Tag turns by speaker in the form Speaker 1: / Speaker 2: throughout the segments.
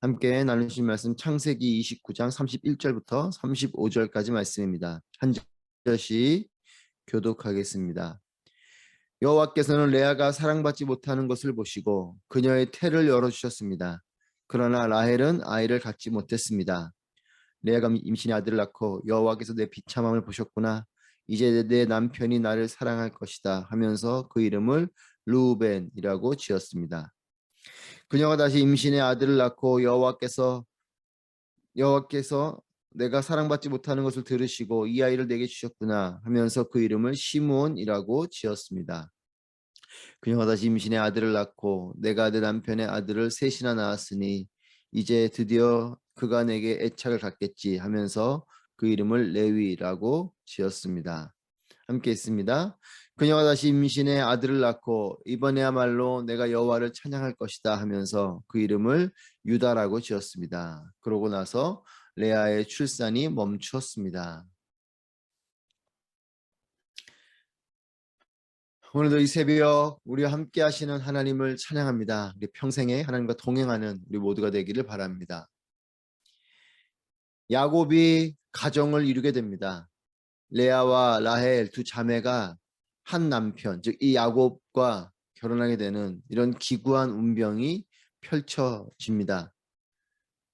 Speaker 1: 함께 나누실 말씀 창세기 29장 31절부터 35절까지 말씀입니다. 한 절씩 교독하겠습니다. 여호와께서는 레아가 사랑받지 못하는 것을 보시고 그녀의 태를 열어주셨습니다. 그러나 라헬은 아이를 갖지 못했습니다. 레아가 임신의 아들을 낳고 여호와께서 내 비참함을 보셨구나. 이제 내 남편이 나를 사랑할 것이다 하면서 그 이름을 르우벤이라고 지었습니다. 그녀가 다시 임신의 아들을 낳고 여호와께서 내가 사랑받지 못하는 것을 들으시고 이 아이를 내게 주셨구나 하면서 그 이름을 시므온이라고 지었습니다. 그녀가 다시 임신의 아들을 낳고 내가 내 남편의 아들을 셋이나 낳았으니 이제 드디어 그가 내게 애착을 갖겠지 하면서 그 이름을 레위라고 지었습니다. 함께 있습니다. 그녀가 다시 임신의 아들을 낳고 이번에야말로 내가 여호와를 찬양할 것이다 하면서 그 이름을 유다라고 지었습니다. 그러고 나서 레아의 출산이 멈추었습니다. 오늘도 이 새벽 우리와 함께 하시는 하나님을 찬양합니다. 우리 평생에 하나님과 동행하는 우리 모두가 되기를 바랍니다. 야곱이 가정을 이루게 됩니다. 레아와 라헬 두 자매가 한 남편, 즉 이 야곱과 결혼하게 되는 이런 기구한 운명이 펼쳐집니다.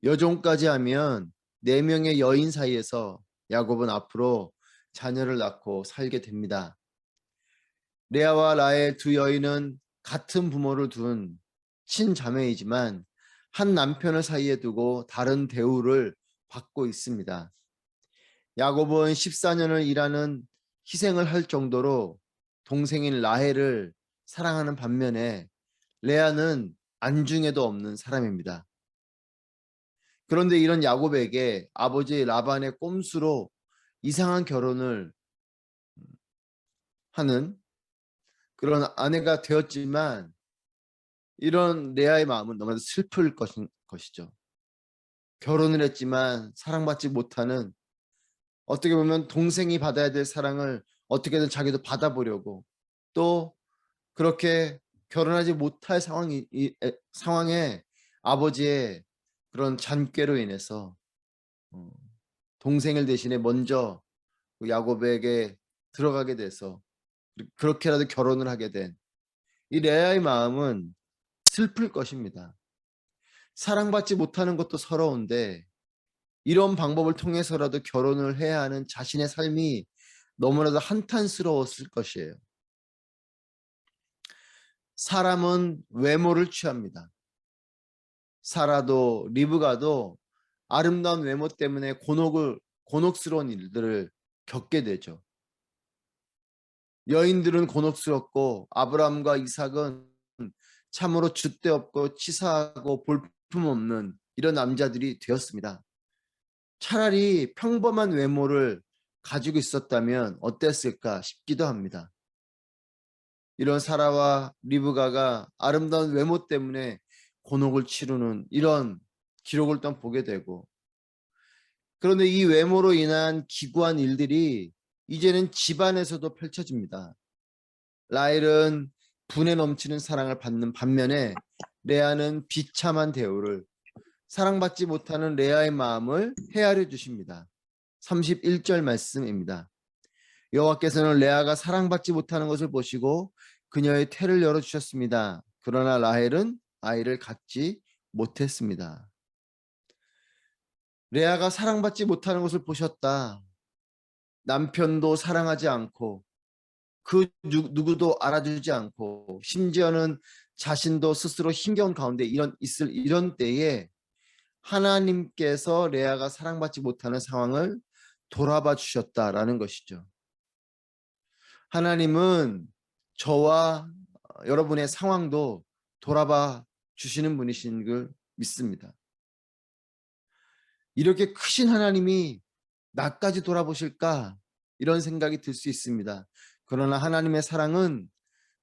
Speaker 1: 여종까지 하면 4명의 여인 사이에서 야곱은 앞으로 자녀를 낳고 살게 됩니다. 레아와 라헬 두 여인은 같은 부모를 둔 친자매이지만 한 남편을 사이에 두고 다른 대우를 받고 있습니다. 야곱은 14년을 일하는 희생을 할 정도로 동생인 라헬을 사랑하는 반면에 레아는 안중에도 없는 사람입니다. 그런데 이런 야곱에게 아버지 라반의 꼼수로 이상한 결혼을 하는 그런 아내가 되었지만 이런 레아의 마음은 너무나도 슬플 것이죠. 결혼을 했지만 사랑받지 못하는, 어떻게 보면 동생이 받아야 될 사랑을 어떻게든 자기도 받아보려고, 또 그렇게 결혼하지 못할 상황에 아버지의 그런 잔꾀로 인해서 동생을 대신에 먼저 야곱에게 들어가게 돼서 그렇게라도 결혼을 하게 된 이 레아의 마음은 슬플 것입니다. 사랑받지 못하는 것도 서러운데 이런 방법을 통해서라도 결혼을 해야 하는 자신의 삶이 너무나도 한탄스러웠을 것이에요. 사람은 외모를 취합니다. 사라도 리브가도 아름다운 외모 때문에 곤혹스러운 일들을 겪게 되죠. 여인들은 곤혹스럽고 아브라함과 이삭은 참으로 줏대 없고 치사하고 볼품없는 이런 남자들이 되었습니다. 차라리 평범한 외모를 가지고 있었다면 어땠을까 싶기도 합니다. 이런 사라와 리브가가 아름다운 외모 때문에 곤혹을 치르는 이런 기록을 또 보게 되고, 그런데 이 외모로 인한 기구한 일들이 이제는 집안에서도 펼쳐집니다. 라헬은 분에 넘치는 사랑을 받는 반면에 레아는 비참한 대우를, 사랑받지 못하는 레아의 마음을 헤아려 주십니다. 31절 말씀입니다. 여호와께서는 레아가 사랑받지 못하는 것을 보시고 그녀의 태를 열어주셨습니다. 그러나 라헬은 아이를 갖지 못했습니다. 레아가 사랑받지 못하는 것을 보셨다. 남편도 사랑하지 않고 그 누구도 알아주지 않고 심지어는 자신도 스스로 힘겨운 가운데 이런 때에 하나님께서 레아가 사랑받지 못하는 상황을 돌아봐 주셨다라는 것이죠. 하나님은 저와 여러분의 상황도 돌아봐 주시는 분이신 걸 믿습니다. 이렇게 크신 하나님이 나까지 돌아보실까? 이런 생각이 들 수 있습니다. 그러나 하나님의 사랑은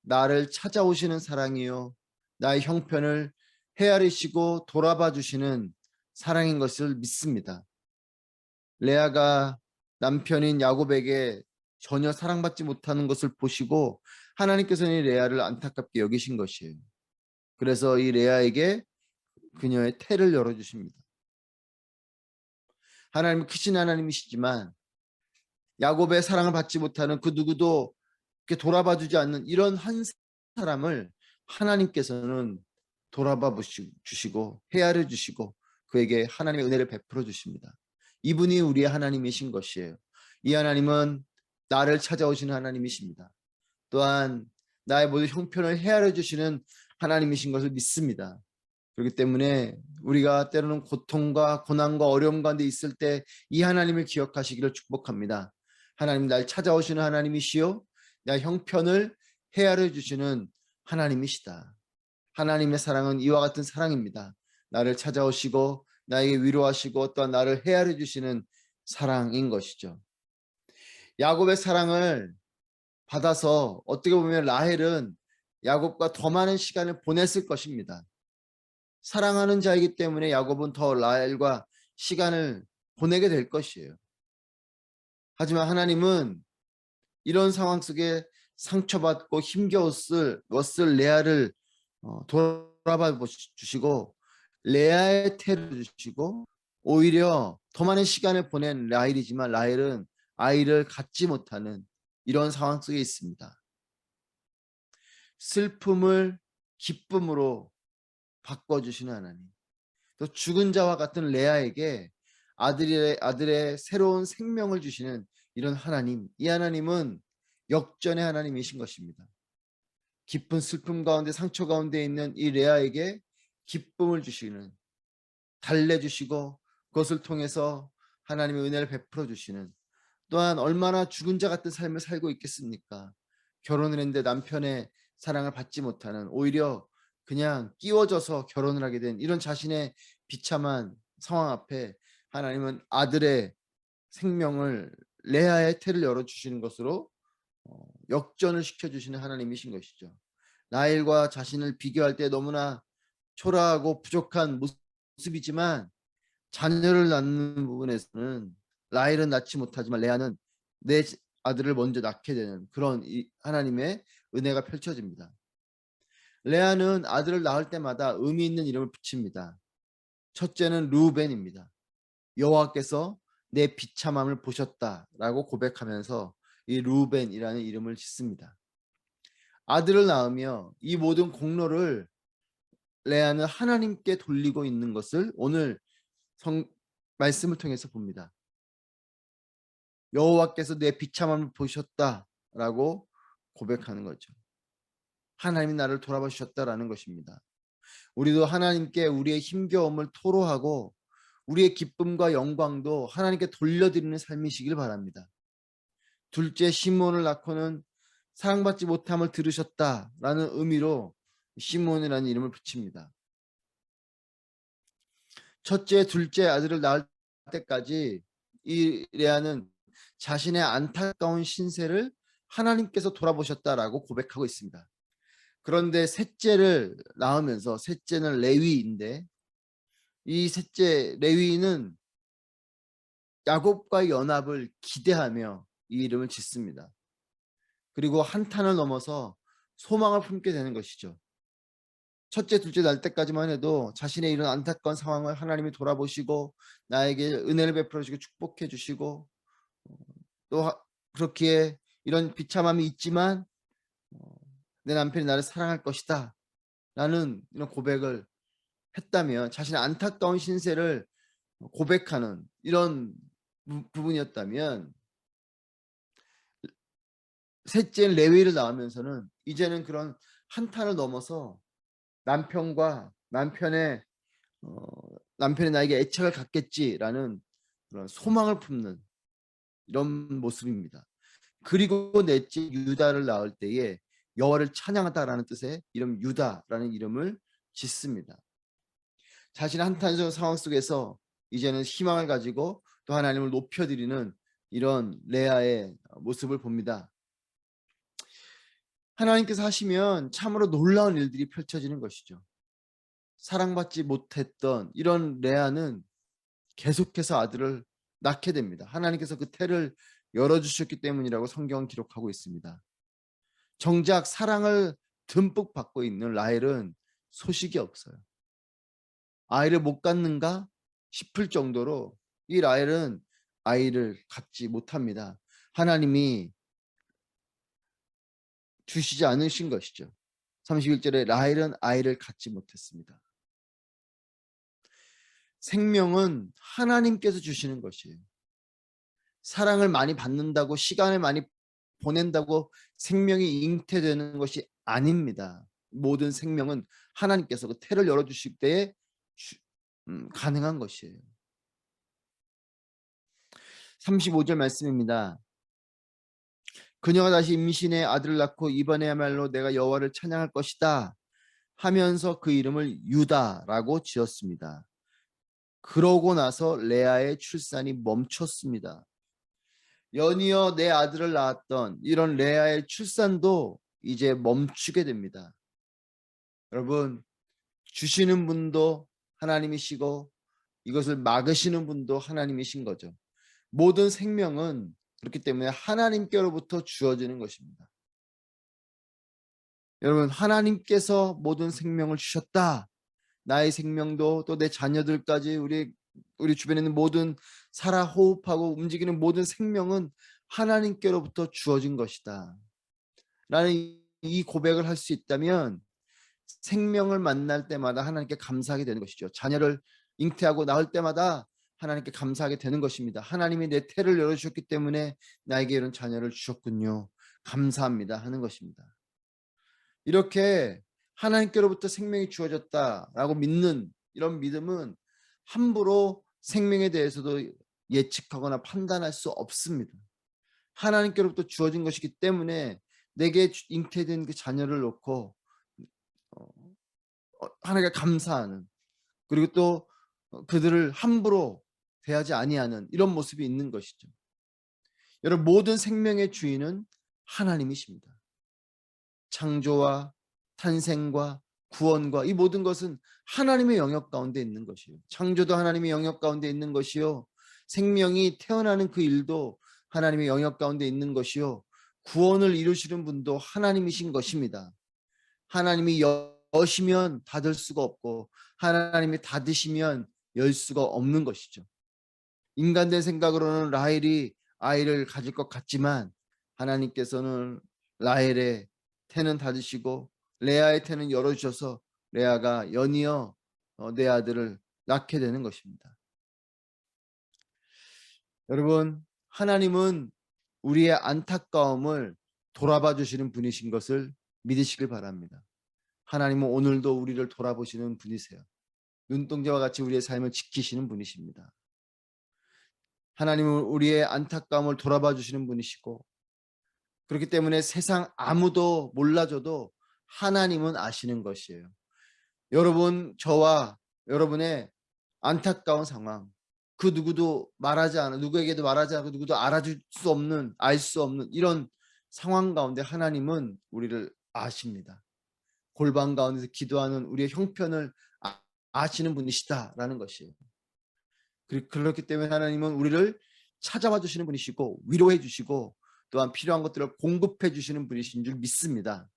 Speaker 1: 나를 찾아오시는 사랑이요, 나의 형편을 헤아리시고 돌아봐 주시는 사랑인 것을 믿습니다. 레아가 남편인 야곱에게 전혀 사랑받지 못하는 것을 보시고 하나님께서는 이 레아를 안타깝게 여기신 것이에요. 그래서 이 레아에게 그녀의 태를 열어주십니다. 하나님은 크신 하나님이시지만 야곱의 사랑을 받지 못하는 그 누구도 이렇게 돌아봐 주지 않는 이런 한 사람을 하나님께서는 돌아봐 주시고 헤아려 주시고 그에게 하나님의 은혜를 베풀어 주십니다. 이분이 우리의 하나님이신 것이에요. 이 하나님은 나를 찾아오시는 하나님이십니다. 또한 나의 모든 형편을 헤아려 주시는 하나님이신 것을 믿습니다. 그렇기 때문에 우리가 때로는 고통과 고난과 어려움 가운데 있을 때 이 하나님을 기억하시기를 축복합니다. 하나님 날 찾아오시는 하나님이시요 나 형편을 헤아려 주시는 하나님이시다. 하나님의 사랑은 이와 같은 사랑입니다. 나를 찾아오시고 나에게 위로하시고 또한 나를 헤아려 주시는 사랑인 것이죠. 야곱의 사랑을 받아서 어떻게 보면 라헬은 야곱과 더 많은 시간을 보냈을 것입니다. 사랑하는 자이기 때문에 야곱은 더 라헬과 시간을 보내게 될 것이에요. 하지만 하나님은 이런 상황 속에 상처받고 힘겨웠을 레아를 돌아봐 주시고 레아의 태를 주시고 오히려 더 많은 시간을 보낸 라헬이지만 라헬은 아이를 갖지 못하는 이런 상황 속에 있습니다. 슬픔을 기쁨으로 바꿔주시는 하나님. 또 죽은 자와 같은 레아에게 아들의 새로운 생명을 주시는 이런 하나님. 이 하나님은 역전의 하나님이신 것입니다. 깊은 슬픔 가운데 상처 가운데 있는 이 레아에게 기쁨을 주시는 달래주시고 그것을 통해서 하나님의 은혜를 베풀어 주시는 또한 얼마나 죽은 자 같은 삶을 살고 있겠습니까? 결혼을 했는데 남편의 사랑을 받지 못하는 오히려 그냥 끼워져서 결혼을 하게 된 이런 자신의 비참한 상황 앞에 하나님은 아들의 생명을 레아의 태를 열어주시는 것으로 역전을 시켜주시는 하나님이신 것이죠. 라헬과 자신을 비교할 때 너무나 초라하고 부족한 모습이지만 자녀를 낳는 부분에서는 라헬은 낳지 못하지만 레아는 내 아들을 먼저 낳게 되는 그런 하나님의 은혜가 펼쳐집니다. 레아는 아들을 낳을 때마다 의미 있는 이름을 붙입니다. 첫째는 루벤입니다. 여호와께서 내 비참함을 보셨다라고 고백하면서 이 루벤이라는 이름을 짓습니다. 아들을 낳으며 이 모든 공로를 레아는 하나님께 돌리고 있는 것을 오늘 말씀을 통해서 봅니다. 여호와께서 내 비참함을 보셨다라고 고백하는 거죠. 하나님이 나를 돌아봐 주셨다라는 것입니다. 우리도 하나님께 우리의 힘겨움을 토로하고 우리의 기쁨과 영광도 하나님께 돌려드리는 삶이시길 바랍니다. 둘째 시몬을 낳고는 사랑받지 못함을 들으셨다라는 의미로 시몬이라는 이름을 붙입니다. 첫째, 둘째 아들을 낳을 때까지 이 레아는 자신의 안타까운 신세를 하나님께서 돌아보셨다라고 고백하고 있습니다. 그런데 셋째를 낳으면서 셋째는 레위인데 이 셋째 레위는 야곱과의 연합을 기대하며 이 이름을 짓습니다. 그리고 한탄을 넘어서 소망을 품게 되는 것이죠. 첫째, 둘째 날 때까지만 해도 자신의 이런 안타까운 상황을 하나님이 돌아보시고 나에게 은혜를 베풀어 주시고 축복해 주시고 또 그렇기에 이런 비참함이 있지만 내 남편이 나를 사랑할 것이다 라는 이런 고백을 했다면 자신의 안타까운 신세를 고백하는 이런 부분이었다면 셋째 레위를 낳으면서는 이제는 그런 한탄을 넘어서 남편의 남편이 나에게 애착을 갖겠지라는 그런 소망을 품는 이런 모습입니다. 그리고 넷째 유다를 낳을 때에 여호와를 찬양하다라는 뜻의 이름 유다라는 이름을 짓습니다. 자신의 한탄스러운 상황 속에서 이제는 희망을 가지고 또 하나님을 높여드리는 이런 레아의 모습을 봅니다. 하나님께서 하시면 참으로 놀라운 일들이 펼쳐지는 것이죠. 사랑받지 못했던 이런 레아는 계속해서 아들을 낳게 됩니다. 하나님께서 그 태를 열어주셨기 때문이라고 성경은 기록하고 있습니다. 정작 사랑을 듬뿍 받고 있는 라헬은 소식이 없어요. 아이를 못 갖는가 싶을 정도로 이 라헬은 아이를 갖지 못합니다. 하나님이 주시지 않으신 것이죠. 31절에 라헬은 아이를 갖지 못했습니다. 생명은 하나님께서 주시는 것이에요. 사랑을 많이 받는다고, 시간을 많이 보낸다고 생명이 잉태되는 것이 아닙니다. 모든 생명은 하나님께서 그 태를 열어주실 때에 가능한 것이에요. 35절 말씀입니다. 그녀가 다시 임신해 아들을 낳고 이번에야말로 내가 여호와를 찬양할 것이다 하면서 그 이름을 유다라고 지었습니다. 그러고 나서 레아의 출산이 멈췄습니다. 연이어 내 아들을 낳았던 이런 레아의 출산도 이제 멈추게 됩니다. 여러분, 주시는 분도 하나님이시고 이것을 막으시는 분도 하나님이신 거죠. 모든 생명은 그렇기 때문에 하나님께로부터 주어지는 것입니다. 여러분, 하나님께서 모든 생명을 주셨다. 나의 생명도 또 내 자녀들까지 우리 주변에 있는 모든 살아 호흡하고 움직이는 모든 생명은 하나님께로부터 주어진 것이다. 라는 이 고백을 할 수 있다면 생명을 만날 때마다 하나님께 감사하게 되는 것이죠. 자녀를 잉태하고 낳을 때마다 하나님께 감사하게 되는 것입니다. 하나님이 내 태를 열어주셨기 때문에 나에게 이런 자녀를 주셨군요. 감사합니다 하는 것입니다. 이렇게 하나님께로부터 생명이 주어졌다라고 믿는 이런 믿음은 함부로 생명에 대해서도 예측하거나 판단할 수 없습니다. 하나님께로부터 주어진 것이기 때문에 내게 잉태된 그 자녀를 놓고 하나님께 감사하는, 그리고 또 그들을 함부로 대하지 아니하는 이런 모습이 있는 것이죠. 여러분, 모든 생명의 주인은 하나님이십니다. 창조와 탄생과 구원과 이 모든 것은 하나님의 영역 가운데 있는 것이에요. 창조도 하나님의 영역 가운데 있는 것이요, 생명이 태어나는 그 일도 하나님의 영역 가운데 있는 것이요, 구원을 이루시는 분도 하나님이신 것입니다. 하나님이 여시면 닫을 수가 없고 하나님이 닫으시면 열 수가 없는 것이죠. 인간된 생각으로는 라헬이 아이를 가질 것 같지만 하나님께서는 라헬의 태는 닫으시고 레아의 태는 열어주셔서 레아가 연이어 내 아들을 낳게 되는 것입니다. 여러분, 하나님은 우리의 안타까움을 돌아봐 주시는 분이신 것을 믿으시길 바랍니다. 하나님은 오늘도 우리를 돌아보시는 분이세요. 눈동자와 같이 우리의 삶을 지키시는 분이십니다. 하나님은 우리의 안타까움을 돌아봐 주시는 분이시고, 그렇기 때문에 세상 아무도 몰라줘도 하나님은 아시는 것이에요. 여러분, 저와 여러분의 안타까운 상황, 그 누구도 말하지 않아, 누구에게도 말하지 않고 누구도 알아줄 수 없는, 알 수 없는 이런 상황 가운데 하나님은 우리를 아십니다. 골방 가운데서 기도하는 우리의 형편을 아시는 분이시다라는 것이에요. 그렇기 때문에 하나님은 우리를 찾아와 주시는 분이시고 위로해 주시고 또한 필요한 것들을 공급해 주시는 분이신 줄 믿습니다.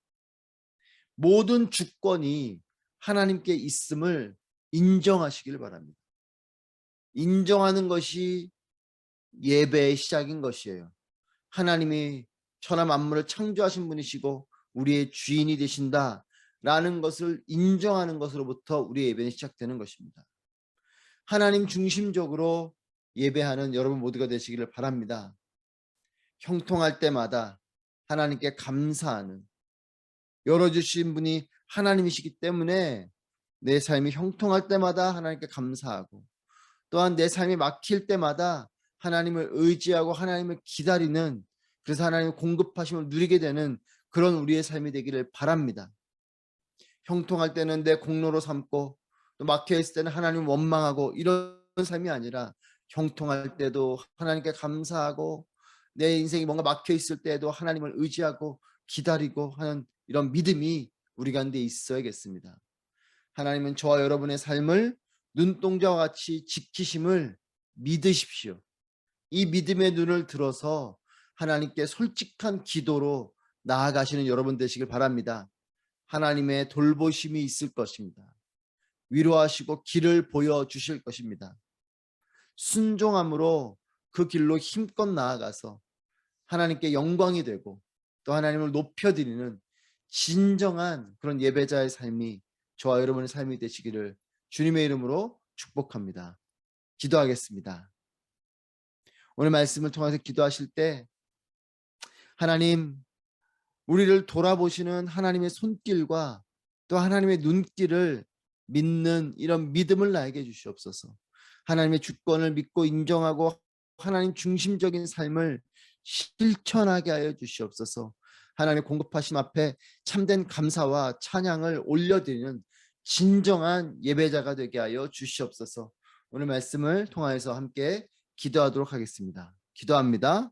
Speaker 1: 모든 주권이 하나님께 있음을 인정하시길 바랍니다. 인정하는 것이 예배의 시작인 것이에요. 하나님이 천하 만물을 창조하신 분이시고 우리의 주인이 되신다라는 것을 인정하는 것으로부터 우리의 예배는 시작되는 것입니다. 하나님 중심적으로 예배하는 여러분 모두가 되시기를 바랍니다. 형통할 때마다 하나님께 감사하는, 열어주신 분이 하나님이시기 때문에 내 삶이 형통할 때마다 하나님께 감사하고, 또한 내 삶이 막힐 때마다 하나님을 의지하고 하나님을 기다리는, 그래서 하나님의 공급하심을 누리게 되는 그런 우리의 삶이 되기를 바랍니다. 형통할 때는 내 공로로 삼고 또 막혀있을 때는 하나님을 원망하고 이런 삶이 아니라 형통할 때도 하나님께 감사하고 내 인생이 뭔가 막혀있을 때도 하나님을 의지하고 기다리고 하는 이런 믿음이 우리 가운데 있어야겠습니다. 하나님은 저와 여러분의 삶을 눈동자와 같이 지키심을 믿으십시오. 이 믿음의 눈을 들어서 하나님께 솔직한 기도로 나아가시는 여러분 되시길 바랍니다. 하나님의 돌보심이 있을 것입니다. 위로하시고 길을 보여주실 것입니다. 순종함으로 그 길로 힘껏 나아가서 하나님께 영광이 되고 또 하나님을 높여드리는 진정한 그런 예배자의 삶이 저와 여러분의 삶이 되시기를 주님의 이름으로 축복합니다. 기도하겠습니다. 오늘 말씀을 통해서 기도하실 때 하나님, 우리를 돌아보시는 하나님의 손길과 또 하나님의 눈길을 믿는 이런 믿음을 나에게 주시옵소서. 하나님의 주권을 믿고 인정하고 하나님 중심적인 삶을 실천하게 하여 주시옵소서. 하나님의 공급하심 앞에 참된 감사와 찬양을 올려드리는 진정한 예배자가 되게 하여 주시옵소서. 오늘 말씀을 통하여서 함께 기도하도록 하겠습니다. 기도합니다.